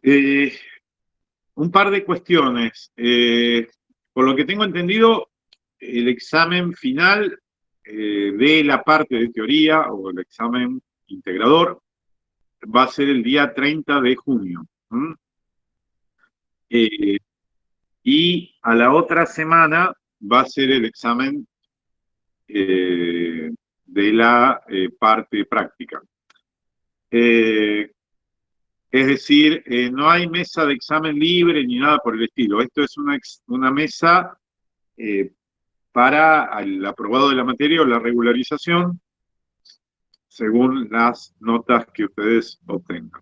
Eh, un par de cuestiones. Por lo que tengo entendido, el examen final de la parte de teoría o el examen integrador va a ser el día 30 de junio. ¿Mm? Eh, y a la otra semana va a ser el examen de la parte práctica. Eh, Es decir, no hay mesa de examen libre ni nada por el estilo. Esto es una mesa eh, para el aprobado de la materia o la regularización según las notas que ustedes obtengan.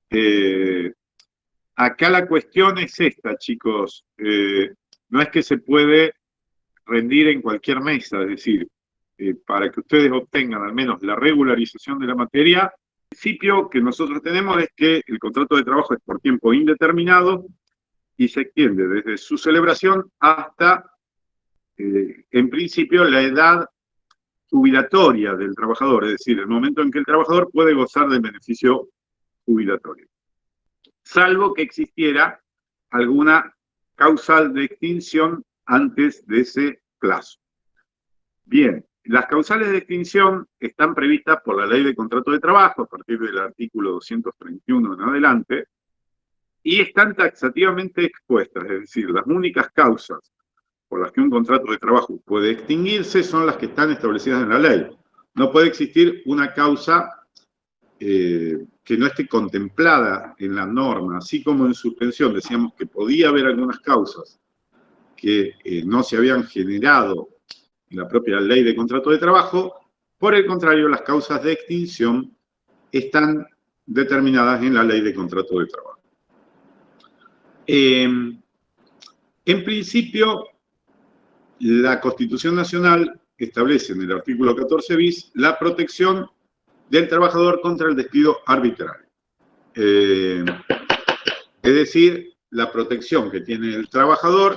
Eh, Acá la cuestión es esta, chicos. No es que se puede rendir en cualquier mesa, es decir, para que ustedes obtengan al menos la regularización de la materia, el principio que nosotros tenemos es que el contrato de trabajo es por tiempo indeterminado y se extiende desde su celebración hasta, en principio, la edad jubilatoria del trabajador, es decir, el momento en que el trabajador puede gozar del beneficio jubilatorio, salvo que existiera alguna causal de extinción antes de ese plazo. Bien, las causales de extinción están previstas por la Ley de Contrato de Trabajo, a partir del artículo 231 en adelante, y están taxativamente expuestas, es decir, las únicas causas por las que un contrato de trabajo puede extinguirse son las que están establecidas en la ley. No puede existir una causa que no esté contemplada en la norma, así como en suspensión decíamos que podía haber algunas causas que no se habían generado en la propia ley de contrato de trabajo. Por el contrario, las causas de extinción están determinadas en la ley de contrato de trabajo. En principio, la Constitución Nacional establece en el artículo 14 bis la protección del trabajador contra el despido arbitrario. Es decir, la protección que tiene el trabajador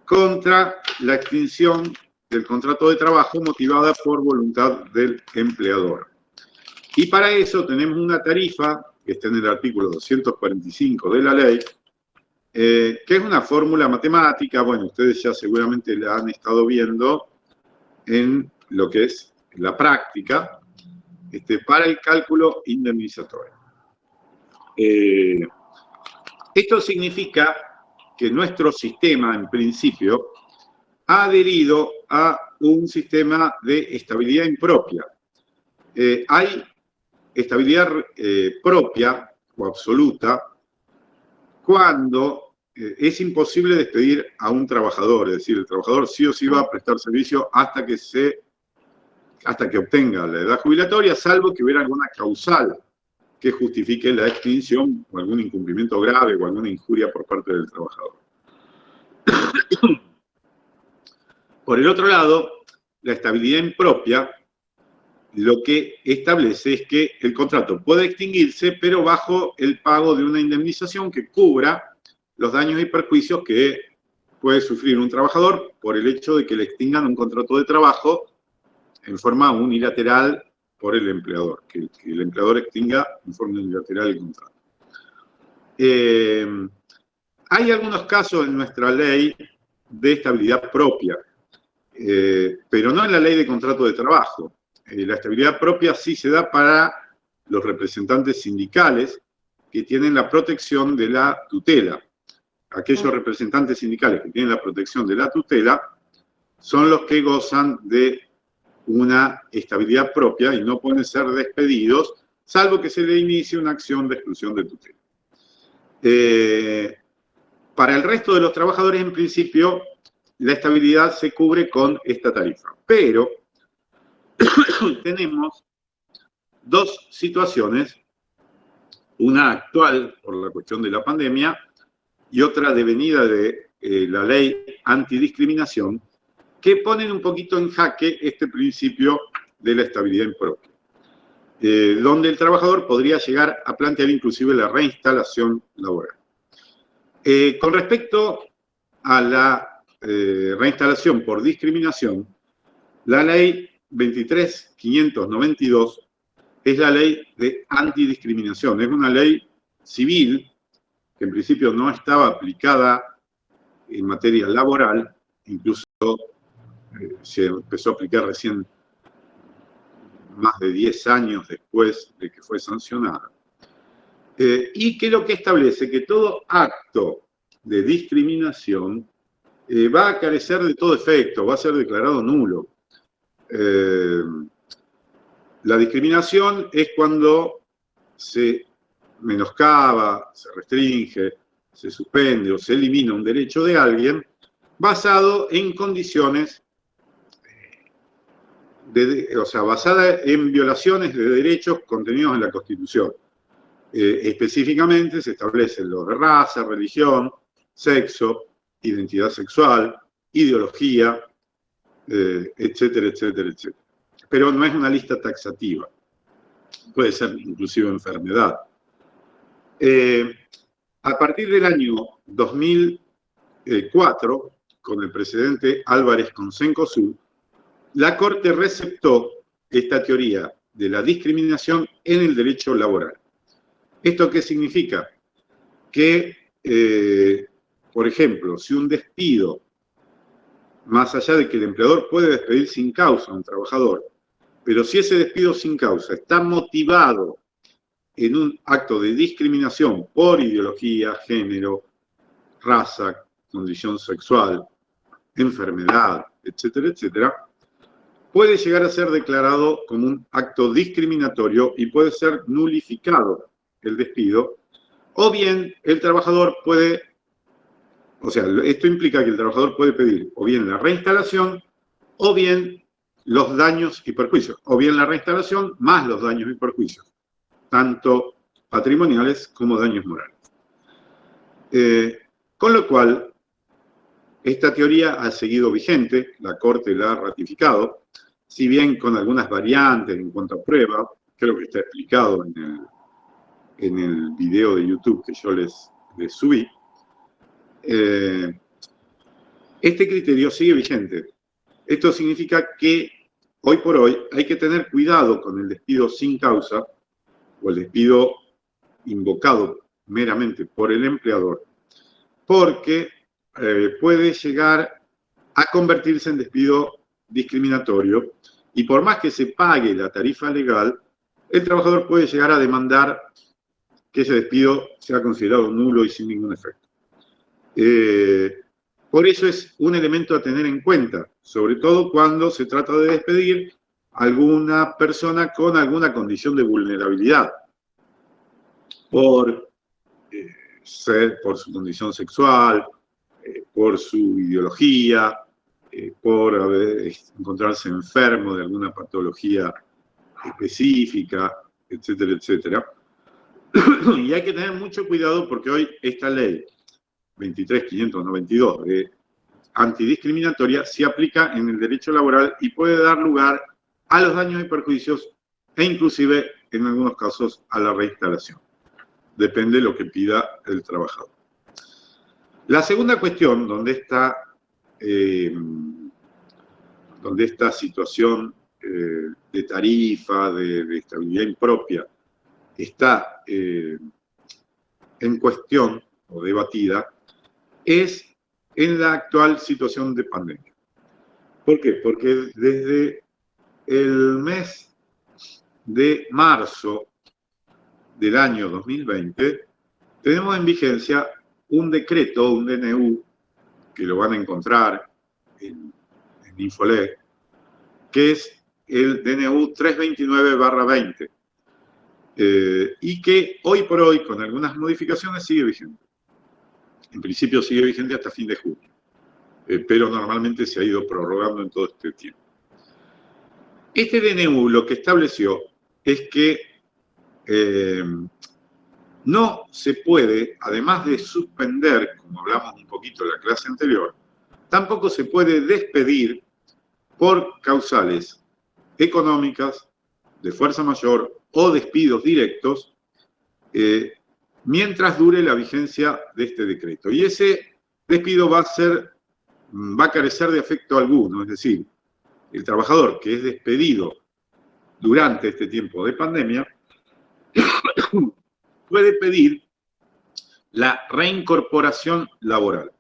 contra la extinción del contrato de trabajo motivada por voluntad del empleador. Y para eso tenemos una tarifa, que está en el artículo 245 de la ley, que es una fórmula matemática. Bueno, ustedes ya seguramente la han estado viendo en lo que es la práctica, para el cálculo indemnizatorio. Esto significa que nuestro sistema, en principio, ha adherido a un sistema de estabilidad impropia. Hay estabilidad propia o absoluta cuando es imposible despedir a un trabajador, es decir, el trabajador sí o sí va a prestar servicio hasta que obtenga la edad jubilatoria, salvo que hubiera alguna causal que justifique la extinción o algún incumplimiento grave o alguna injuria por parte del trabajador. Por el otro lado, la estabilidad impropia lo que establece es que el contrato puede extinguirse, pero bajo el pago de una indemnización que cubra los daños y perjuicios que puede sufrir un trabajador por el hecho de que le extingan un contrato de trabajo en forma unilateral por el empleador, que el empleador extinga en forma unilateral el contrato. Hay algunos casos en nuestra ley de estabilidad propia, pero no en la ley de contrato de trabajo. La estabilidad propia sí se da para los representantes sindicales que tienen la protección de la tutela. Aquellos representantes sindicales que tienen la protección de la tutela son los que gozan de una estabilidad propia y no pueden ser despedidos, salvo que se le inicie una acción de exclusión de tutela. Para el resto de los trabajadores, en principio, la estabilidad se cubre con esta tarifa. Pero tenemos dos situaciones, una actual por la cuestión de la pandemia y otra devenida de la ley antidiscriminación, que ponen un poquito en jaque este principio de la estabilidad impropia, donde el trabajador podría llegar a plantear inclusive la reinstalación laboral. Con respecto a la reinstalación por discriminación, la ley 23.592 es la ley de antidiscriminación, es una ley civil que en principio no estaba aplicada en materia laboral, incluso se empezó a aplicar recién más de 10 años después de que fue sancionada, y que lo que establece que todo acto de discriminación va a carecer de todo efecto, va a ser declarado nulo. La discriminación es cuando se menoscaba, se restringe, se suspende o se elimina un derecho de alguien basado en condiciones, o sea, basada en violaciones de derechos contenidos en la Constitución. Específicamente se establecen los de raza, religión, sexo, identidad sexual, ideología, etcétera, etcétera, etcétera. Pero no es una lista taxativa. Puede ser inclusive enfermedad. A partir del año 2004, con el presidente Álvarez con Cencosud, la Corte receptó esta teoría de la discriminación en el derecho laboral. ¿Esto qué significa? Que, por ejemplo, si un despido, más allá de que el empleador puede despedir sin causa a un trabajador, pero si ese despido sin causa está motivado en un acto de discriminación por ideología, género, raza, condición sexual, enfermedad, etcétera, etcétera, puede llegar a ser declarado como un acto discriminatorio y puede ser nulificado el despido, o bien el trabajador puede, o sea, esto implica que el trabajador puede pedir o bien la reinstalación o bien los daños y perjuicios, o bien la reinstalación más los daños y perjuicios, tanto patrimoniales como daños morales. Con lo cual, esta teoría ha seguido vigente, la Corte la ha ratificado, si bien con algunas variantes en cuanto a prueba, creo que está explicado en el video de YouTube que yo les subí. Este criterio sigue vigente. Esto significa que hoy por hoy hay que tener cuidado con el despido sin causa o el despido invocado meramente por el empleador, porque puede llegar a convertirse en despido discriminatorio y por más que se pague la tarifa legal, el trabajador puede llegar a demandar que ese despido sea considerado nulo y sin ningún efecto. Por eso es un elemento a tener en cuenta, sobre todo cuando se trata de despedir a alguna persona con alguna condición de vulnerabilidad, por su condición sexual, por su ideología, por encontrarse enfermo de alguna patología específica, etcétera, etcétera. Y hay que tener mucho cuidado porque hoy esta ley 23.592 de antidiscriminatoria se aplica en el derecho laboral y puede dar lugar a los daños y perjuicios e inclusive en algunos casos a la reinstalación. Depende de lo que pida el trabajador. La segunda cuestión, donde esta situación de tarifa, de estabilidad impropia, está en cuestión o debatida, es en la actual situación de pandemia. ¿Por qué? Porque desde el mes de marzo del año 2020 tenemos en vigencia un decreto, un DNU, que lo van a encontrar en Infolet, que es el DNU 329/20, y que hoy por hoy, con algunas modificaciones, sigue vigente. En principio sigue vigente hasta fin de junio, pero normalmente se ha ido prorrogando en todo este tiempo. Este DNU lo que estableció es que no se puede, además de suspender, como hablamos un poquito en la clase anterior, tampoco se puede despedir por causales económicas, de fuerza mayor o despidos directos, mientras dure la vigencia de este decreto. Y ese despido va a carecer de efecto alguno, es decir, el trabajador que es despedido durante este tiempo de pandemia puede pedir la reincorporación laboral,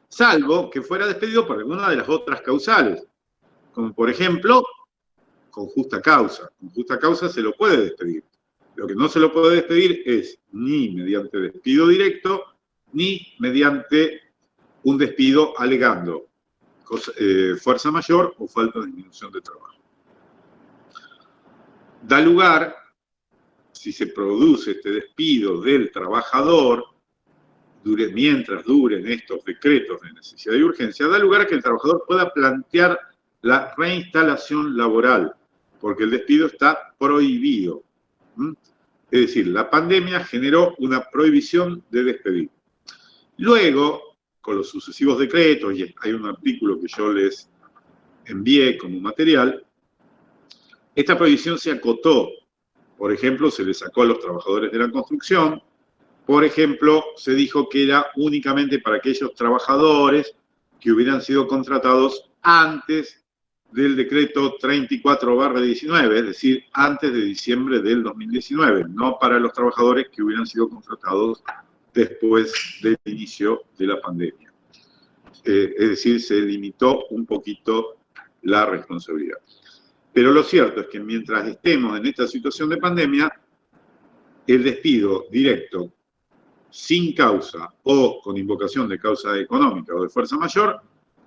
salvo que fuera despedido por alguna de las otras causales, como por ejemplo, con justa causa. Con justa causa se lo puede despedir. Lo que no se lo puede despedir es ni mediante despido directo, ni mediante un despido alegando fuerza mayor o falta de disminución de trabajo. Da lugar, si se produce este despido del trabajador, mientras duren estos decretos de necesidad y urgencia, da lugar a que el trabajador pueda plantear la reinstalación laboral, porque el despido está prohibido. Es decir, la pandemia generó una prohibición de despedir. Luego, con los sucesivos decretos, y hay un artículo que yo les envié como material, esta prohibición se acotó. Por ejemplo, se le sacó a los trabajadores de la construcción. Por ejemplo, se dijo que era únicamente para aquellos trabajadores que hubieran sido contratados antes del decreto 34/19, es decir, antes de diciembre del 2019, no para los trabajadores que hubieran sido contratados después del inicio de la pandemia. Es decir, se limitó un poquito la responsabilidad. Pero lo cierto es que mientras estemos en esta situación de pandemia, el despido directo, sin causa o con invocación de causa económica o de fuerza mayor,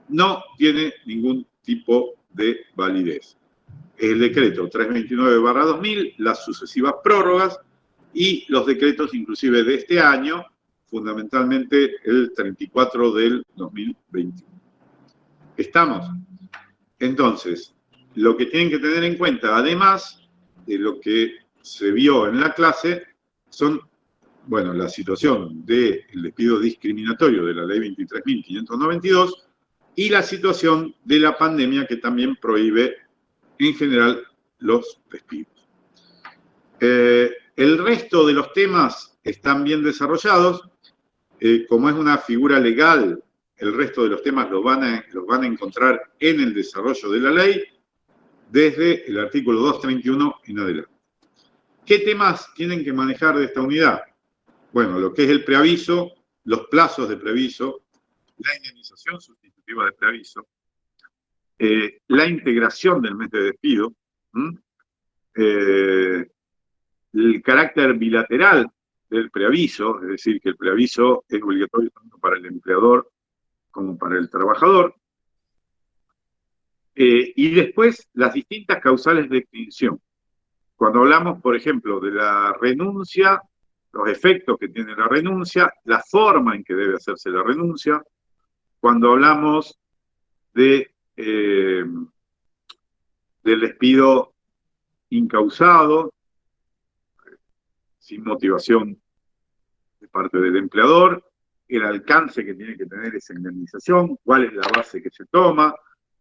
no tiene ningún tipo de validez. El decreto 329/2000, las sucesivas prórrogas y los decretos inclusive de este año, fundamentalmente el 34 del 2021. ¿Estamos? Entonces, lo que tienen que tener en cuenta, además de lo que se vio en la clase, son, bueno, la situación del despido discriminatorio de la ley 23.592 y la situación de la pandemia que también prohíbe en general los despidos. El resto de los temas están bien desarrollados. Como es una figura legal, el resto de los temas los van a encontrar en el desarrollo de la ley desde el artículo 231 en adelante. ¿Qué temas tienen que manejar de esta unidad? Bueno, lo que es el preaviso, los plazos de preaviso, la indemnización sustitutiva de preaviso, la integración del mes de despido, el carácter bilateral del preaviso, es decir, que el preaviso es obligatorio tanto para el empleador como para el trabajador, y después las distintas causales de extinción. Cuando hablamos, por ejemplo, de la renuncia, los efectos que tiene la renuncia, la forma en que debe hacerse la renuncia, cuando hablamos de, del despido incausado, sin motivación de parte del empleador, el alcance que tiene que tener esa indemnización, cuál es la base que se toma,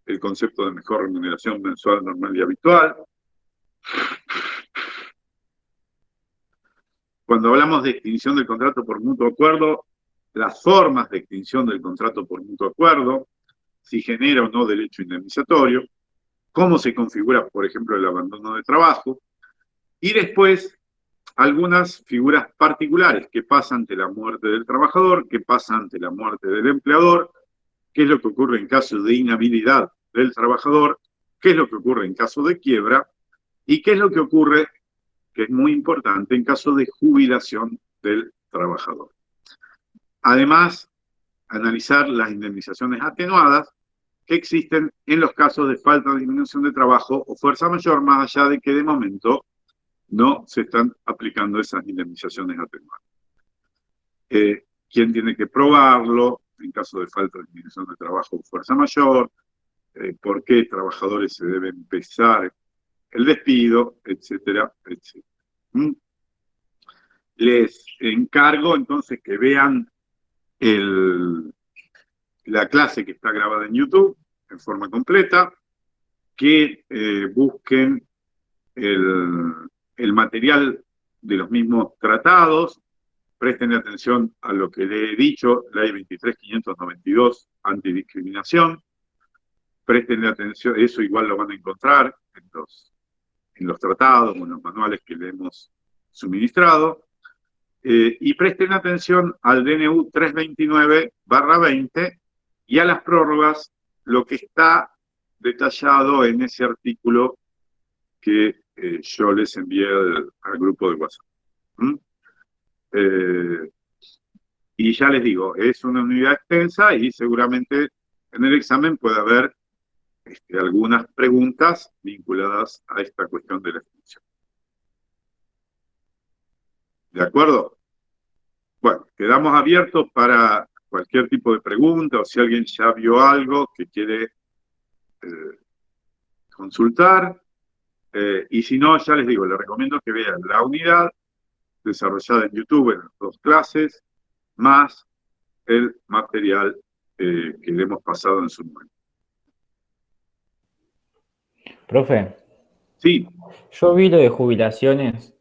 el concepto de mejor remuneración mensual, normal y habitual. Cuando hablamos de extinción del contrato por mutuo acuerdo, las formas de extinción del contrato por mutuo acuerdo, si genera o no derecho indemnizatorio, cómo se configura, por ejemplo, el abandono de trabajo, y después algunas figuras particulares, qué pasa ante la muerte del trabajador, qué pasa ante la muerte del empleador, qué es lo que ocurre en caso de inhabilidad del trabajador, qué es lo que ocurre en caso de quiebra, y qué es lo que ocurre, que es muy importante, en caso de jubilación del trabajador. Además, analizar las indemnizaciones atenuadas que existen en los casos de falta de disminución de trabajo o fuerza mayor, más allá de que de momento no se están aplicando esas indemnizaciones atenuadas. ¿Quién tiene que probarlo en caso de falta de disminución de trabajo o fuerza mayor? ¿Por qué trabajadores se debe empezar el despido? Etcétera, etcétera. Les encargo entonces que vean la clase que está grabada en YouTube en forma completa, que busquen el material de los mismos tratados, presten atención a lo que le he dicho, ley 23.592, antidiscriminación, presten atención, eso igual lo van a encontrar en los tratados o en los manuales que le hemos suministrado. y presten atención al DNU 329/20 y a las prórrogas, lo que está detallado en ese artículo que yo les envié al grupo de WhatsApp. ¿Mm? Y ya les digo, es una unidad extensa y seguramente en el examen puede haber algunas preguntas vinculadas a esta cuestión de la extensión. ¿De acuerdo? Bueno, quedamos abiertos para cualquier tipo de pregunta o si alguien ya vio algo que quiere consultar. Y si no, ya les digo, les recomiendo que vean la unidad desarrollada en YouTube en las 2 clases, más el material que le hemos pasado en su momento. Profe, Sí, yo vi lo de jubilaciones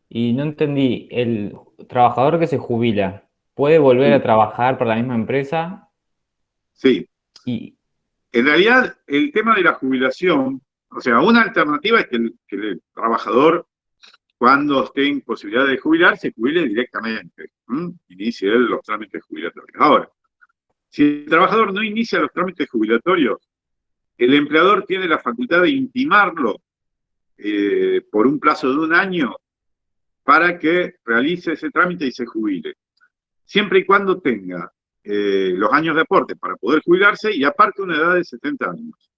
y no entendí. ¿El trabajador que se jubila puede volver a sí, trabajar para la misma empresa? sí. Y En realidad, el tema de la jubilación, o sea, una alternativa es que el trabajador, cuando esté en posibilidad de jubilar, se jubile directamente. Inicie él los trámites jubilatorios. Ahora, si el trabajador no inicia los trámites jubilatorios, el empleador tiene la facultad de intimarlo por un plazo de 1 año para que realice ese trámite y se jubile. Siempre y cuando tenga los años de aporte para poder jubilarse y aparte una edad de 70 años.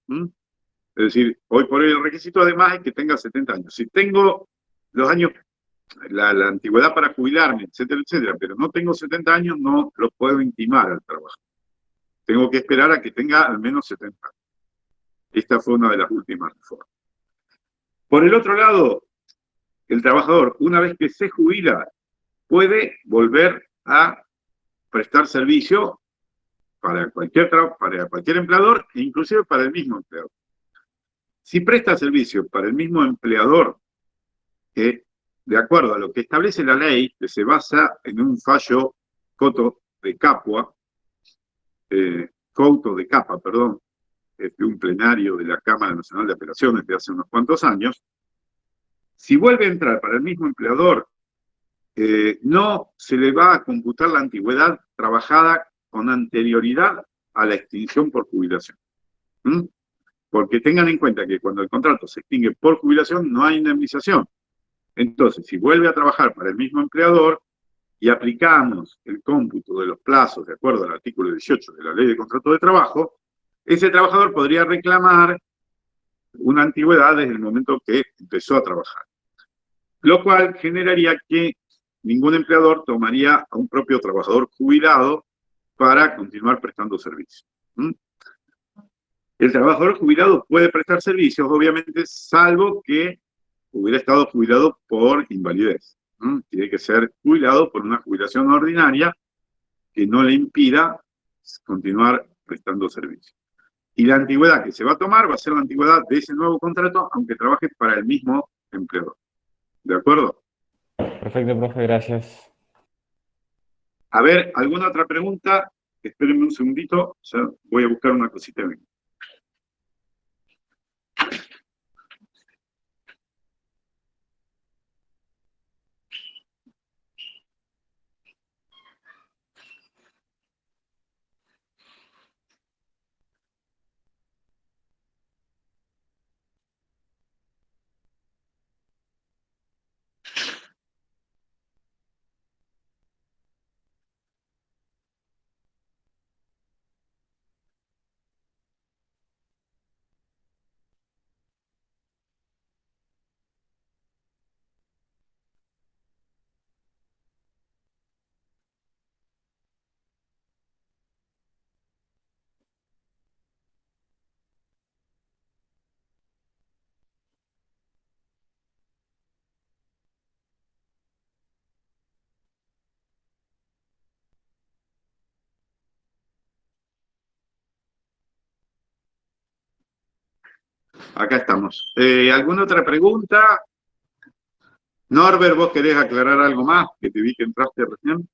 Es decir, hoy por hoy el requisito además es que tenga 70 años. Si tengo los años, la antigüedad para jubilarme, etcétera, pero no tengo 70 años, no lo puedo intimar al trabajo. Tengo que esperar a que tenga al menos 70 años. Esta fue una de las últimas reformas. Por el otro lado, el trabajador, una vez que se jubila, puede volver a prestar servicio para cualquier empleador e inclusive para el mismo empleador. Si presta servicio para el mismo empleador, de acuerdo a lo que establece la ley, que se basa en un fallo Coto de Capua, Couto de Capa, perdón, de un plenario de la Cámara Nacional de Apelaciones de hace unos cuantos años, si vuelve a entrar para el mismo empleador, no se le va a computar la antigüedad trabajada con anterioridad a la extinción por jubilación. Porque tengan en cuenta que cuando el contrato se extingue por jubilación no hay indemnización. Entonces, si vuelve a trabajar para el mismo empleador y aplicamos el cómputo de los plazos de acuerdo al artículo 18 de la Ley de Contrato de Trabajo, ese trabajador podría reclamar una antigüedad desde el momento que empezó a trabajar. Lo cual generaría que ningún empleador tomaría a un propio trabajador jubilado para continuar prestando servicios. El trabajador jubilado puede prestar servicios, obviamente, salvo que hubiera estado jubilado por invalidez. Tiene que ser jubilado por una jubilación ordinaria que no le impida continuar prestando servicios. Y la antigüedad que se va a tomar va a ser la antigüedad de ese nuevo contrato, aunque trabaje para el mismo empleador. ¿De acuerdo? perfecto, profe, gracias. A ver, ¿alguna otra pregunta? Espérenme un segundito, ya voy a buscar una cosita. Acá estamos. ¿Alguna otra pregunta? Norbert, ¿vos querés aclarar algo más? Que te vi que entraste recién.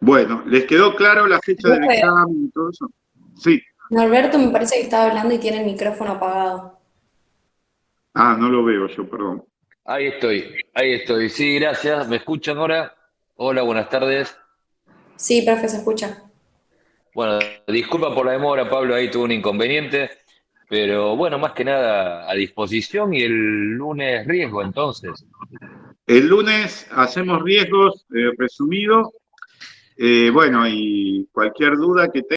Bueno, ¿les quedó claro la fecha del Profe, examen y todo eso? Sí. Norberto me parece que estaba hablando y tiene el micrófono apagado. Ah, no lo veo yo, perdón. Ahí estoy, ahí estoy. Sí, gracias. ¿Me escuchan ahora? Hola, buenas tardes. Sí, profe, se escucha. Bueno, disculpa por la demora, Pablo, ahí tuve un inconveniente, pero bueno, más que nada a disposición y el lunes riesgo entonces. El lunes hacemos riesgos resumido. Bueno, y cualquier duda que tengan.